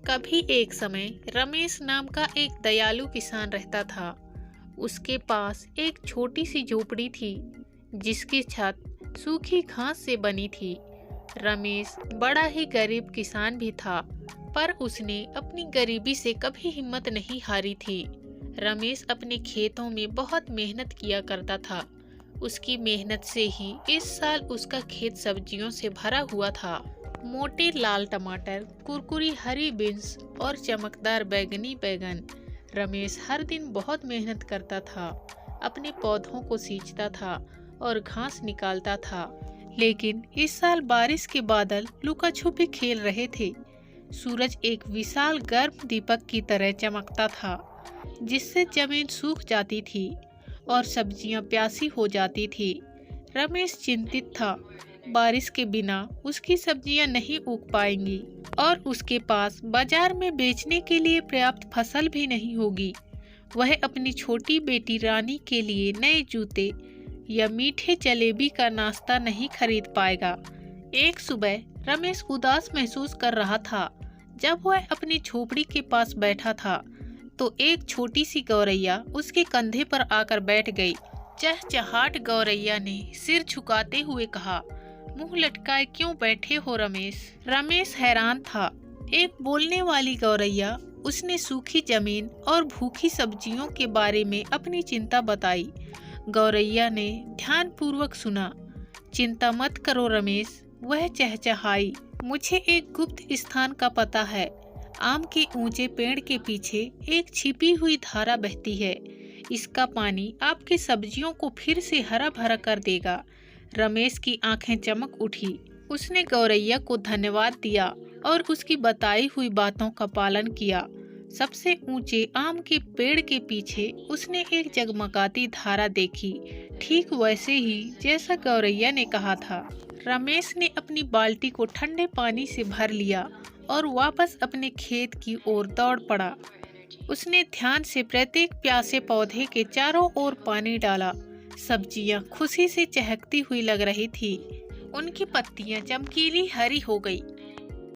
कभी एक समय रमेश नाम का एक दयालु किसान रहता था। उसके पास एक छोटी सी झोपड़ी थी जिसकी छत सूखी घास से बनी थी। रमेश बड़ा ही गरीब किसान भी था, पर उसने अपनी गरीबी से कभी हिम्मत नहीं हारी थी। रमेश अपने खेतों में बहुत मेहनत किया करता था। उसकी मेहनत से ही इस साल उसका खेत सब्जियों से भरा हुआ था। मोटे लाल टमाटर, कुरकुरी हरी बीन्स और चमकदार बैंगनी बैंगन। रमेश हर दिन बहुत मेहनत करता था, अपने पौधों को सींचता था और घास निकालता था। लेकिन इस साल बारिश के बादल लुका छुपी खेल रहे थे। सूरज एक विशाल गर्म दीपक की तरह चमकता था, जिससे जमीन सूख जाती थी और सब्जियां प्यासी हो जाती थी। रमेश चिंतित था, बारिश के बिना उसकी सब्जियां नहीं उग पाएंगी और उसके पास बाजार में बेचने के लिए पर्याप्त फसल भी नहीं होगी। वह अपनी छोटी बेटी रानी के लिए नए जूते या मीठे जलेबी का नाश्ता नहीं खरीद पाएगा। एक सुबह रमेश उदास महसूस कर रहा था। जब वह अपनी झोपड़ी के पास बैठा था तो एक छोटी सी गौरैया उसके कंधे पर आकर बैठ गई। चहचहाट गौरैया ने सिर झुकाते हुए कहा, मुंह लटकाए क्यों बैठे हो रमेश? रमेश हैरान था। एक बोलने वाली गौरैया। उसने सूखी जमीन और भूखी सब्जियों के बारे में अपनी चिंता बताई। गौरैया ने ध्यानपूर्वक सुना। चिंता मत करो रमेश, वह चहचहाई, मुझे एक गुप्त स्थान का पता है। आम के ऊंचे पेड़ के पीछे एक छिपी हुई धारा बहती है। इसका पानी आपकी सब्जियों को फिर से हरा भरा कर देगा। रमेश की आंखें चमक उठी। उसने गौरैया को धन्यवाद दिया और उसकी बताई हुई बातों का पालन किया। सबसे ऊंचे आम के पेड़ के पीछे उसने एक जगमगाती धारा देखी, ठीक वैसे ही जैसा गौरैया ने कहा था। रमेश ने अपनी बाल्टी को ठंडे पानी से भर लिया और वापस अपने खेत की ओर दौड़ पड़ा। उसने ध्यान से प्रत्येक प्यासे पौधे के चारों ओर पानी डाला। सब्जियां खुशी से चहकती हुई लग रही थी। उनकी पत्तियां चमकीली हरी हो गई